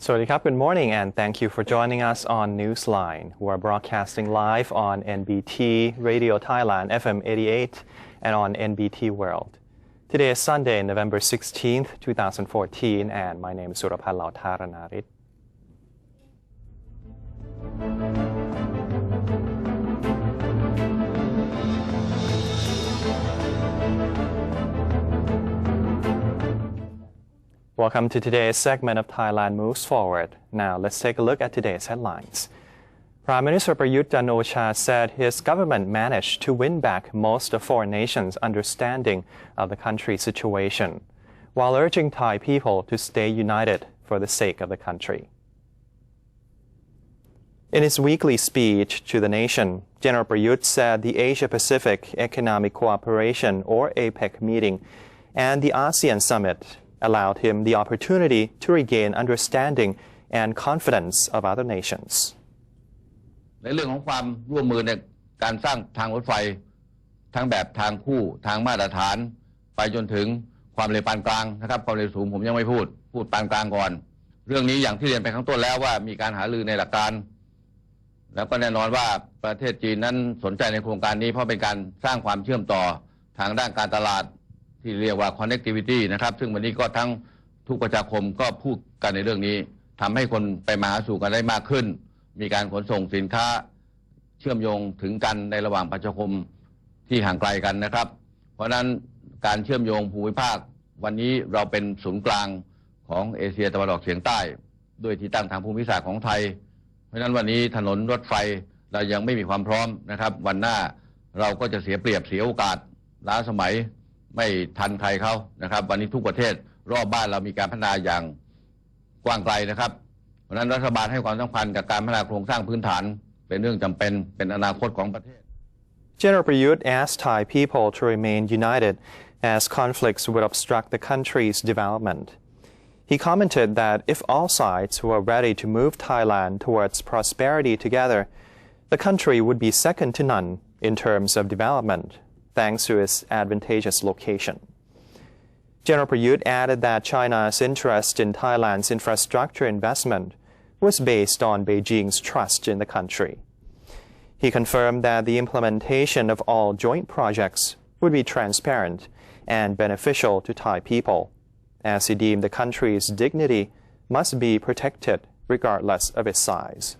Good morning and thank you for joining us on Newsline. We're broadcasting live on NBT Radio Thailand FM 88 and on NBT World. Today is Sunday, November 16th, 2014, and my name is Surapan Lautaranarit. Welcome to today's segment of Thailand Moves Forward. Now, let's take a look at today's headlines. Prime Minister Prayut Chan-o-cha said his government managed to win back most of foreign nations' understanding of the country's situation, while urging Thai people to stay united for the sake of the country. In his weekly speech to the nation, General Prayut said the Asia-Pacific Economic Cooperation, or APEC meeting, and the ASEAN Summit allowed him the opportunity to regain understanding and confidence of other nations. ในเรื่องของความร่วมมือในการสร้างทางรถไฟทั้งแบบทางคู่ทางมาตรฐานไปจนถึงความเร็วปานกลางนะครับความเร็วสูงผมยังไม่พูดปานกลางก่อนเรื่องนี้อย่างที่เรียนไปข้างต้นแล้วว่ามีการหารือในหลักการแล้วก็แน่นอนว่าประเทศจีนนั้นสนใจในโครงการนี้เพราะเป็นการสร้างความเชื่อมต่อทางด้านการตลาดที่เรียกว่า connectivity นะครับซึ่งวันนี้ก็ทั้งทุกประชาคมก็พูดกันในเรื่องนี้ทำให้คนไปมาหาสู่กันได้มากขึ้นมีการขนส่งสินค้าเชื่อมโยงถึงกันในระหว่างประชาคมที่ห่างไกลกันนะครับเพราะนั้นการเชื่อมโยงภูมิภาควันนี้เราเป็นศูนย์กลางของเอเชียตะวันออกเฉียงใต้ด้วยที่ตั้งทางภูมิศาสตร์ของไทยเพราะนั้นวันนี้ถนนรถไฟเรายังไม่มีความพร้อมนะครับวันหน้าเราก็จะเสียเปรียบเสียโอกาสล้าสมัยไม่ทันใครเขานะครับวันนี้ทุกประเทศรอบบ้านเรามีการพัฒนาอย่างกว้างไกลนะครับเพราะฉะนั้นรัฐบาลให้ความสำคัญกับการพัฒนาโครงสร้างพื้นฐานเป็นเรื่องจำเป็นเป็นอนาคตของประเทศ General Prayut asked Thai people to remain united as conflicts would obstruct the country's development. He commented that if all sides were ready to move Thailand towards prosperity together, the country would be second to none in terms of development, thanks to its advantageous location. General Prayut added that China's interest in Thailand's infrastructure investment was based on Beijing's trust in the country. He confirmed that the implementation of all joint projects would be transparent and beneficial to Thai people, as he deemed the country's dignity must be protected regardless of its size.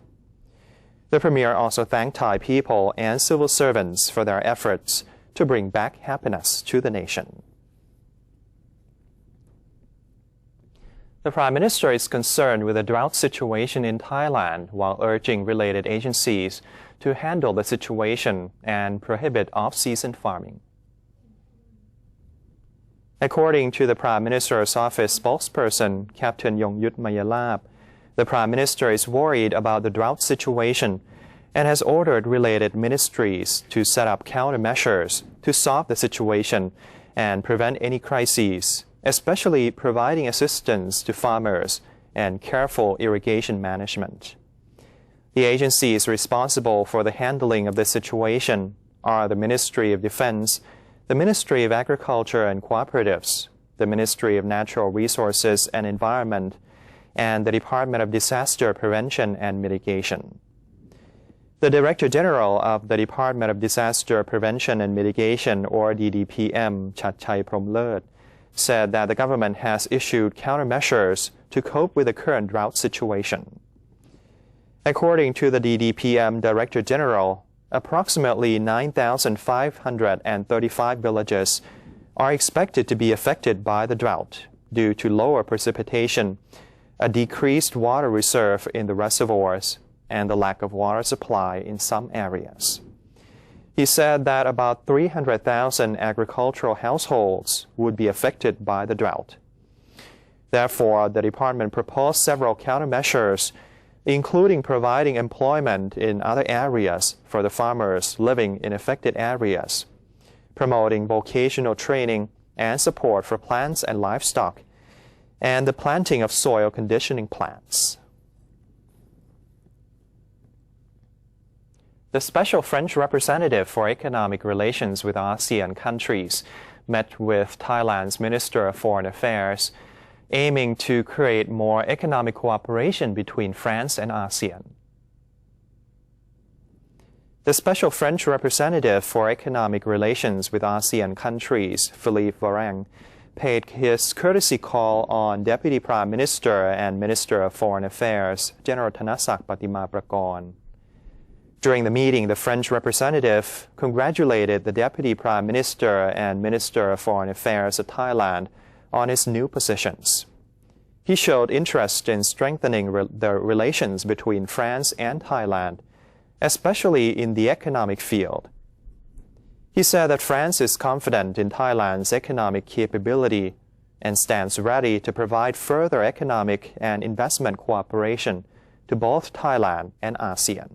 The Premier also thanked Thai people and civil servants for their efforts to bring back happiness to the nation. The Prime Minister is concerned with the drought situation in Thailand while urging related agencies to handle the situation and prohibit off-season farming. According to the Prime Minister's office spokesperson, Captain Yongyut Mayalap, the Prime Minister is worried about the drought situation and has ordered related ministries to set up countermeasures to solve the situation and prevent any crises, especially providing assistance to farmers and careful irrigation management. The agencies responsible for the handling of this situation are the Ministry of Defense, the Ministry of Agriculture and Cooperatives, the Ministry of Natural Resources and Environment, and the Department of Disaster Prevention and Mitigation. The Director General of the Department of Disaster Prevention and Mitigation, or DDPM, Chatchai Promlert, said that the government has issued countermeasures to cope with the current drought situation. According to the DDPM Director General, approximately 9,535 villages are expected to be affected by the drought due to lower precipitation, a decreased water reserve in the reservoirs, and the lack of water supply in some areas. He said that about 300,000 agricultural households would be affected by the drought. Therefore, the department proposed several countermeasures, including providing employment in other areas for the farmers living in affected areas, promoting vocational training and support for plants and livestock, and the planting of soil conditioning plants. The special French representative for economic relations with ASEAN countries met with Thailand's Minister of Foreign Affairs aiming to create more economic cooperation between France and ASEAN. The special French representative for economic relations with ASEAN countries, Philippe Varang, paid his courtesy call on Deputy Prime Minister and Minister of Foreign Affairs, General Thanasak Patimaprakon. During the meeting, the French representative congratulated the Deputy Prime Minister and Minister of Foreign Affairs of Thailand on his new positions. He showed interest in strengthening the relations between France and Thailand, especially in the economic field. He said that France is confident in Thailand's economic capability and stands ready to provide further economic and investment cooperation to both Thailand and ASEAN.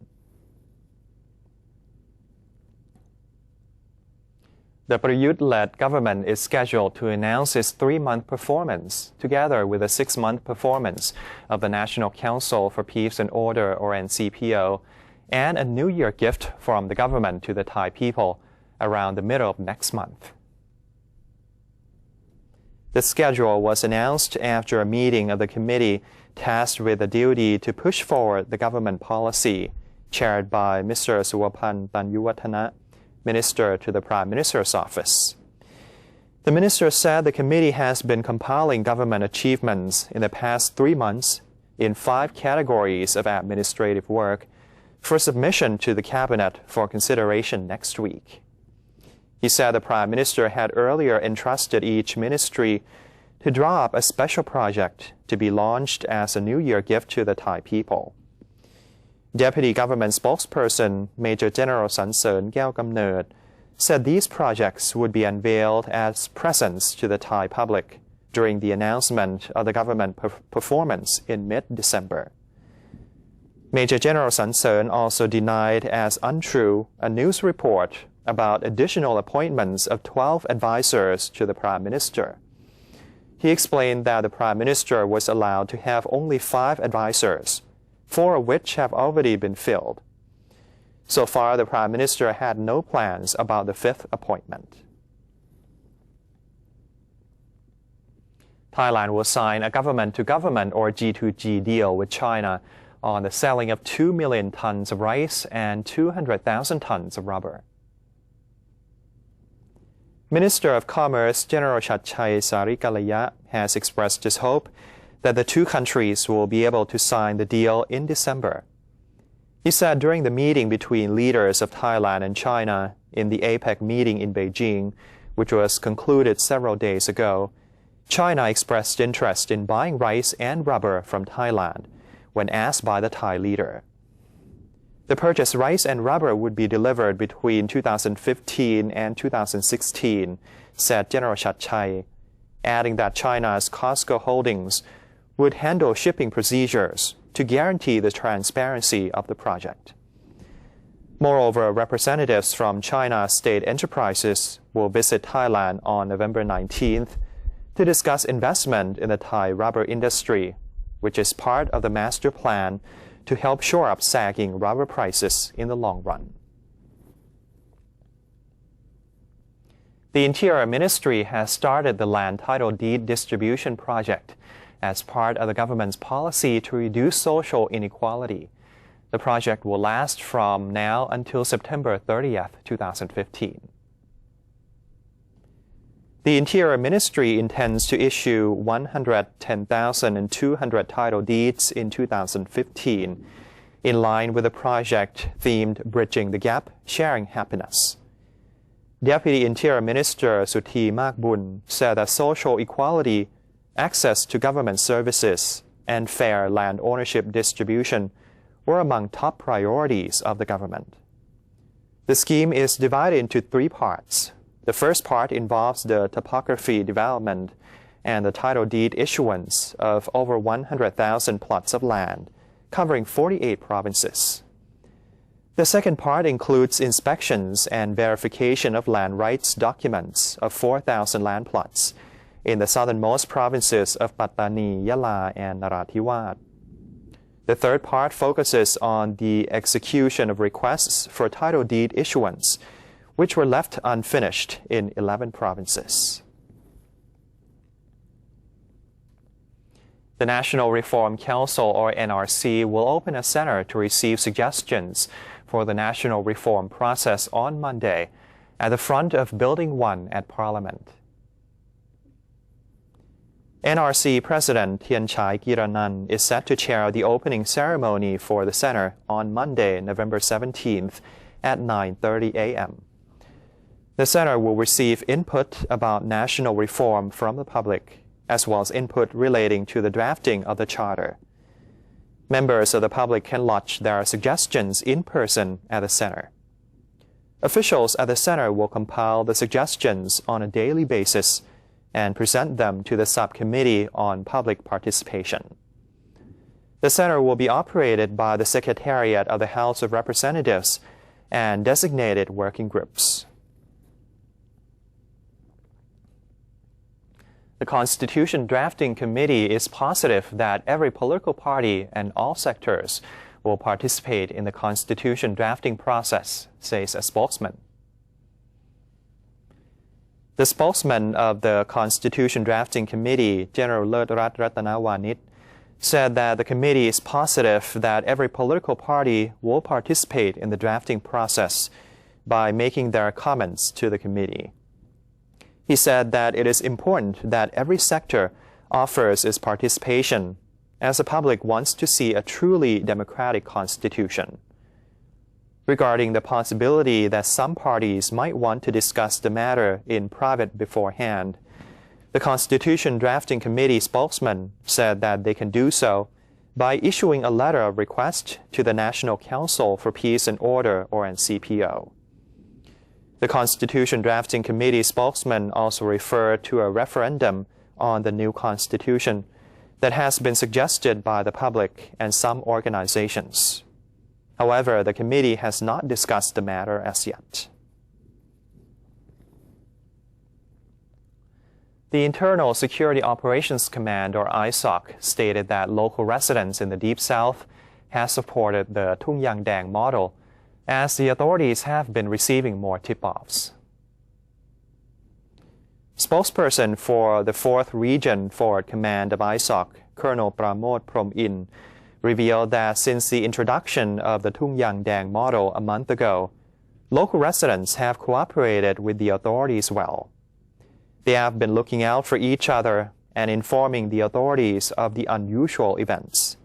The Prayut-led government is scheduled to announce its 3-month performance, together with a 6-month performance of the National Council for Peace and Order, or NCPO, and a New Year gift from the government to the Thai people around the middle of next month. The schedule was announced after a meeting of the committee tasked with the duty to push forward the government policy, chaired by Mr. Suwapan Tanyuwatana, Minister to the Prime Minister's office. The minister said the committee has been compiling government achievements in the past 3 months in 5 categories of administrative work for submission to the Cabinet for consideration next week. He said the Prime Minister had earlier entrusted each ministry to draw up a special project to be launched as a New Year gift to the Thai people. Deputy Government Spokesperson Major General Sansern Keaokamneut said these projects would be unveiled as presents to the Thai public during the announcement of the government performance in mid-December. Major General Sansern also denied as untrue a news report about additional appointments of 12 advisors to the Prime Minister. He explained that the Prime Minister was allowed to have only 5 advisors, 4 of which have already been filled. So far, the Prime Minister had no plans about the 5th appointment. Thailand will sign a government-to-government or G2G deal with China on the selling of 2 million tons of rice and 200,000 tons of rubber. Minister of Commerce General Chatchai Sarikalaya has expressed his hope that the 2 countries will be able to sign the deal in December. He said during the meeting between leaders of Thailand and China in the APEC meeting in Beijing, which was concluded several days ago, China expressed interest in buying rice and rubber from Thailand when asked by the Thai leader. The purchased rice and rubber would be delivered between 2015 and 2016, said General Chatchai, adding that China's COSCO Holdings would handle shipping procedures to guarantee the transparency of the project. Moreover, representatives from China's state enterprises will visit Thailand on November 19th to discuss investment in the Thai rubber industry, which is part of the master plan to help shore up sagging rubber prices in the long run. The Interior Ministry has started the land title deed distribution project as part of the government's policy to reduce social inequality. The project will last from now until September 30th, 2015. The Interior Ministry intends to issue 110,200 title deeds in 2015, in line with the project themed Bridging the Gap, Sharing Happiness. Deputy Interior Minister Suthi Makbun said that social equality, access to government services, and fair land ownership distribution were among top priorities of the government. The scheme is divided into 3 parts. The first part involves the topography development and the title deed issuance of over 100,000 plots of land, covering 48 provinces. The second part includes inspections and verification of land rights documents of 4,000 land plots in the southernmost provinces of Pattani, Yala, and Narathiwat. The third part focuses on the execution of requests for title deed issuance, which were left unfinished in 11 provinces. The National Reform Council, or NRC, will open a center to receive suggestions for the national reform process on Monday at the front of Building 1 at Parliament. NRC President Tian Chai Kiranan is set to chair the opening ceremony for the center on Monday, November 17th at 9:30 a.m. The center will receive input about national reform from the public, as well as input relating to the drafting of the charter. Members of the public can lodge their suggestions in person at the center. Officials at the center will compile the suggestions on a daily basis and present them to the subcommittee on public participation. The center will be operated by the Secretariat of the House of Representatives and designated working groups. The Constitution Drafting Committee is positive that every political party and all sectors will participate in the Constitution drafting process, says a spokesman. The spokesman of the Constitution Drafting Committee, General Lertrat Ratanawanit, said that the committee is positive that every political party will participate in the drafting process by making their comments to the committee. He said that it is important that every sector offers its participation, as the public wants to see a truly democratic constitution. Regarding the possibility that some parties might want to discuss the matter in private beforehand, the Constitution Drafting Committee spokesman said that they can do so by issuing a letter of request to the National Council for Peace and Order, or NCPO. The Constitution Drafting Committee spokesman also referred to a referendum on the new Constitution that has been suggested by the public and some organizations. However, the committee has not discussed the matter as yet. The Internal Security Operations Command, or ISOC, stated that local residents in the Deep South have supported the Tung Yang Dang model, as the authorities have been receiving more tip-offs. Spokesperson for the 4th Region Forward Command of ISOC, Colonel Pramod Prom-in, revealed that since the introduction of the Tung Yang Dang model a month ago, local residents have cooperated with the authorities well. They have been looking out for each other and informing the authorities of the unusual events.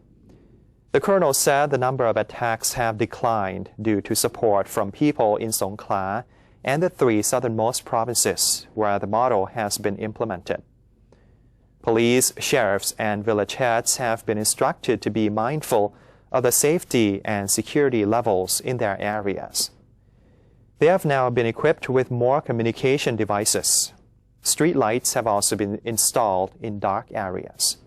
The colonel said the number of attacks have declined due to support from people in Songkhla and the 3 southernmost provinces where the model has been implemented. Police, sheriffs, and village heads have been instructed to be mindful of the safety and security levels in their areas. They have now been equipped with more communication devices. Street lights have also been installed in dark areas.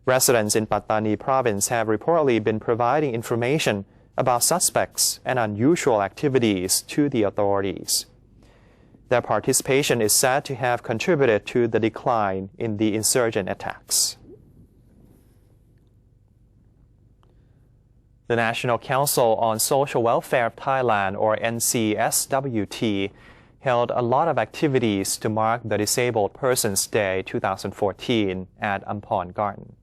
Residents in Pattani province have reportedly been providing information about suspects and unusual activities to the authorities. Their participation is said to have contributed to the decline in the insurgent attacks. The National Council on Social Welfare of Thailand, or NCSWT, held a lot of activities to mark the Disabled Persons Day 2014 at Ampon Garden.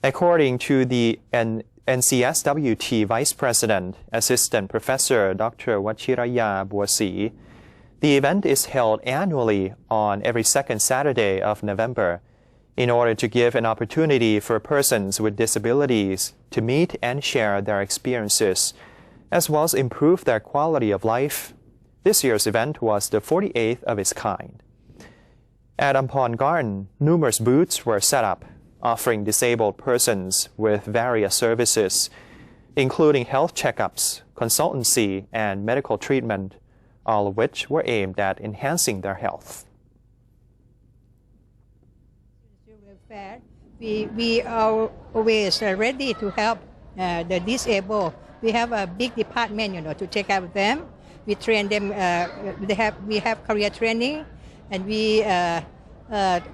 According to the NCSWT Vice President, Assistant Professor Dr. Wachiraya Buasi, the event is held annually on every second Saturday of November in order to give an opportunity for persons with disabilities to meet and share their experiences, as well as improve their quality of life. This year's event was the 48th of its kind. At Ampon Garden, numerous booths were set up, offering disabled persons with various services, including health checkups, consultancy, and medical treatment, all of which were aimed at enhancing their health. We are always ready to help the disabled. We have a big department, to take care of them. We train them. We have career training, and we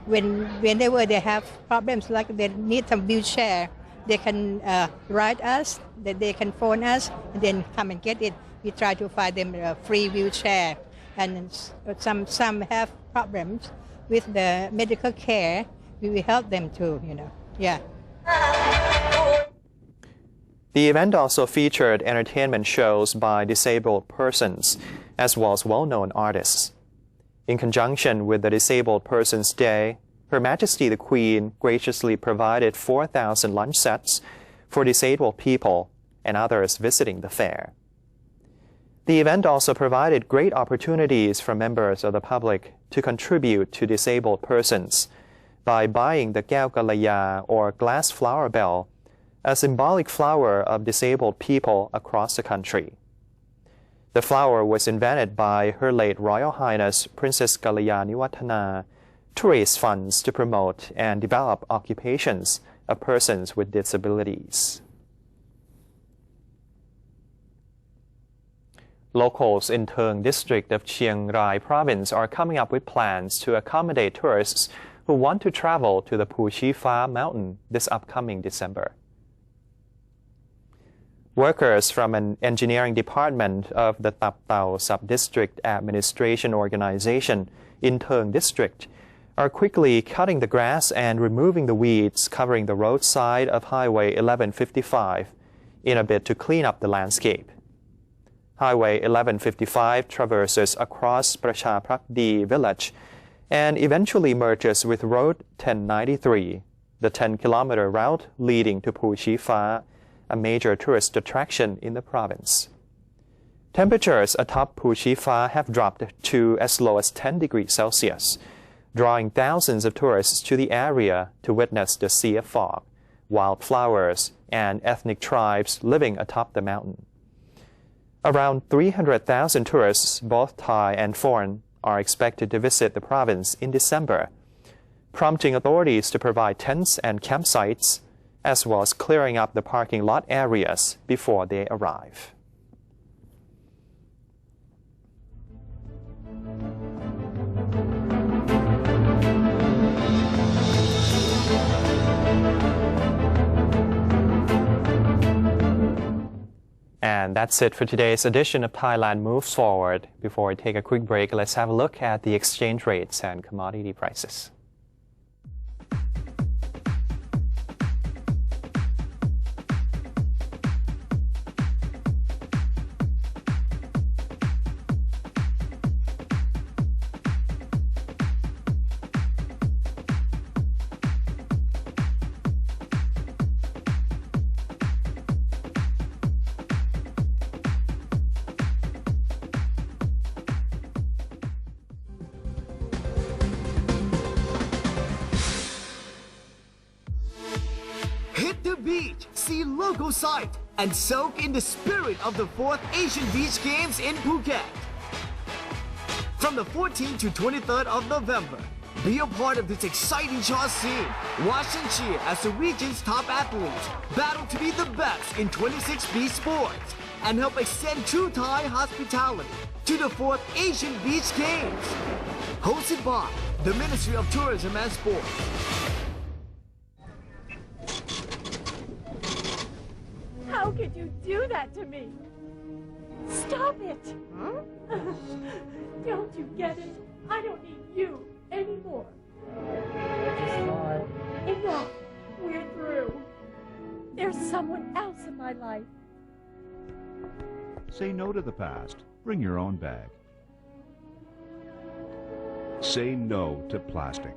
whenever they have problems, like they need some wheelchair, they can write us, that they can phone us, and then come and get it. We try to find them a free wheelchair, and some have problems with the medical care. we will help them too, Yeah. The event also featured entertainment shows by disabled persons, as well as well-known artists. In conjunction with the Disabled Persons Day, Her Majesty the Queen graciously provided 4,000 lunch sets for disabled people and others visiting the fair. The event also provided great opportunities for members of the public to contribute to disabled persons by buying the Gao Galaya or glass flower bell, a symbolic flower of disabled people across the country. The flower was invented by Her late Royal Highness Princess Galaya Niwattana to raise funds to promote and develop occupations of persons with disabilities. Locals in Theung district of Chiang Rai province are coming up with plans to accommodate tourists who want to travel to the Phu Chi Pha mountain this upcoming December. Workers from an engineering department of the Tap Tau Sub-District Administration Organization in Theung District are quickly cutting the grass and removing the weeds covering the roadside of Highway 1155 in a bid to clean up the landscape. Highway 1155 traverses across Pracha Prakdi village and eventually merges with Road 1093, the 10-kilometer route leading to Phu Chi Pha, a major tourist attraction in the province. Temperatures atop Phu Chi Pha have dropped to as low as 10 degrees Celsius, drawing thousands of tourists to the area to witness the sea of fog, wildflowers, and ethnic tribes living atop the mountain. Around 300,000 tourists, both Thai and foreign, are expected to visit the province in December, prompting authorities to provide tents and campsites, as well as clearing up the parking lot areas before they arrive. And that's it for today's edition of Thailand Moves Forward. Before we take a quick break, let's have a look at the exchange rates and commodity prices. Hit the beach, see local sight, and soak in the spirit of the 4th Asian Beach Games in Phuket. From the 14th to 23rd of November, be a part of this exciting chart scene. Watch and cheer as the region's top athletes battle to be the best in 26 beach sports and help extend true Thai hospitality to the 4th Asian Beach Games. Hosted by the Ministry of Tourism and Sport. How could you do that to me? Stop it! Huh? Don't you get it? I don't need you anymore. Enough. We're through. There's someone else in my life. Say no to the past. Bring your own bag. Say no to plastic.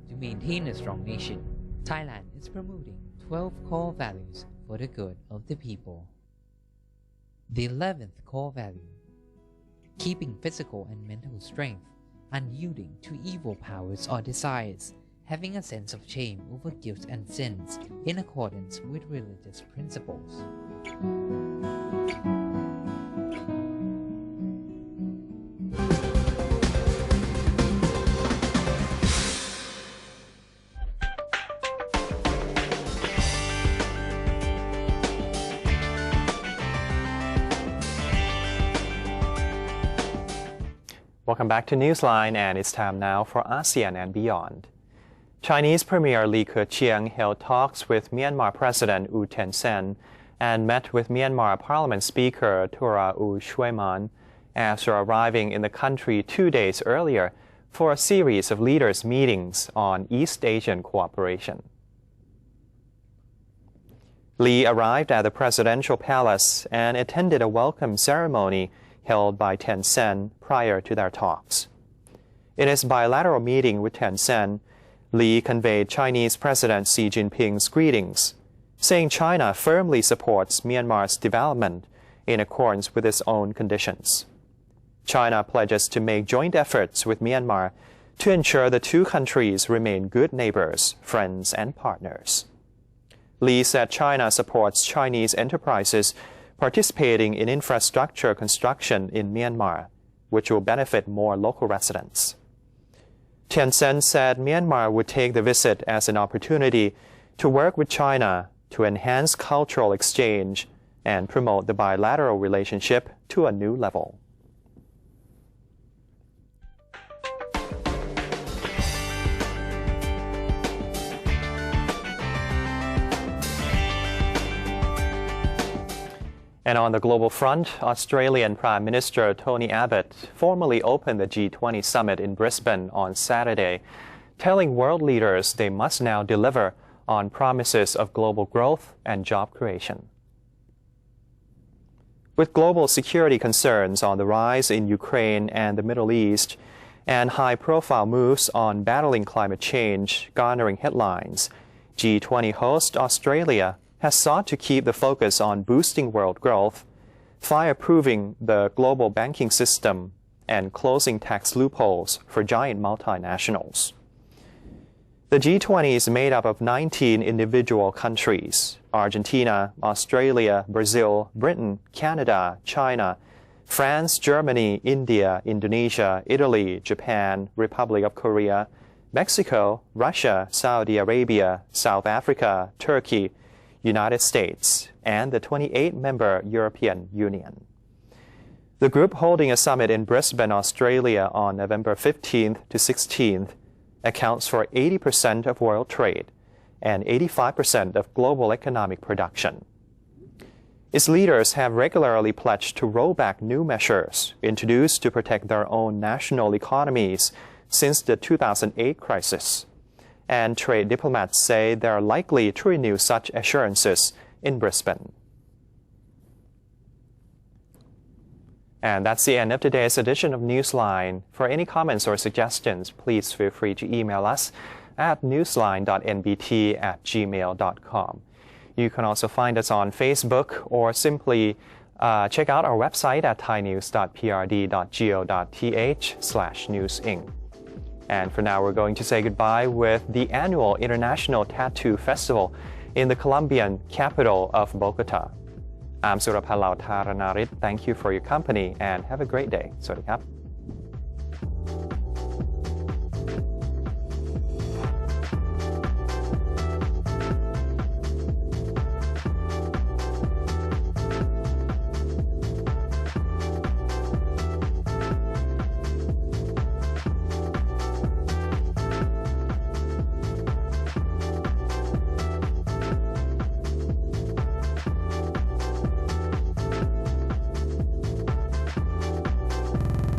To maintain a strong nation, Thailand is promoting 12 core values for the good of the people. The 11th core value: keeping physical and mental strength, unyielding to evil powers or desires, having a sense of shame over guilt and sins in accordance with religious principles. Welcome back to Newsline, and it's time now for ASEAN and Beyond. Chinese Premier Li Keqiang held talks with Myanmar President U Thein Sein and met with Myanmar Parliament Speaker Tura U Shweman after arriving in the country 2 days earlier for a series of leaders' meetings on East Asian cooperation. Lee arrived at the presidential palace and attended a welcome ceremony held by Tencent prior to their talks. In his bilateral meeting with Tencent, Lee conveyed Chinese President Xi Jinping's greetings, saying China firmly supports Myanmar's development in accordance with its own conditions. China pledges to make joint efforts with Myanmar to ensure the two countries remain good neighbors, friends, and partners. Lee said China supports Chinese enterprises participating in infrastructure construction in Myanmar, which will benefit more local residents. Tencent said Myanmar would take the visit as an opportunity to work with China to enhance cultural exchange and promote the bilateral relationship to a new level. And on the global front, Australian Prime Minister Tony Abbott formally opened the G20 summit in Brisbane on Saturday, telling world leaders they must now deliver on promises of global growth and job creation. With global security concerns on the rise in Ukraine and the Middle East, and high-profile moves on battling climate change garnering headlines, G20 host Australia has sought to keep the focus on boosting world growth, fireproofing the global banking system, and closing tax loopholes for giant multinationals. The G20 is made up of 19 individual countries: Argentina, Australia, Brazil, Britain, Canada, China, France, Germany, India, Indonesia, Italy, Japan, Republic of Korea, Mexico, Russia, Saudi Arabia, South Africa, Turkey, United States, and the 28-member European Union. The group holding a summit in Brisbane, Australia on November 15th to 16th accounts for 80% of world trade and 85% of global economic production. Its leaders have regularly pledged to roll back new measures introduced to protect their own national economies since the 2008 crisis. And trade diplomats say they are likely to renew such assurances in Brisbane. And that's the end of today's edition of Newsline. For any comments or suggestions, please feel free to email us at newsline.nbt@gmail.com. You can also find us on Facebook or simply check out our website at thainews.prd.go.th/newsinc. And for now, we're going to say goodbye with the annual International Tattoo Festival in the Colombian capital of Bogota. I'm Suraphalaut Tharanarit. Thank you for your company and have a great day. สวัสดีครับ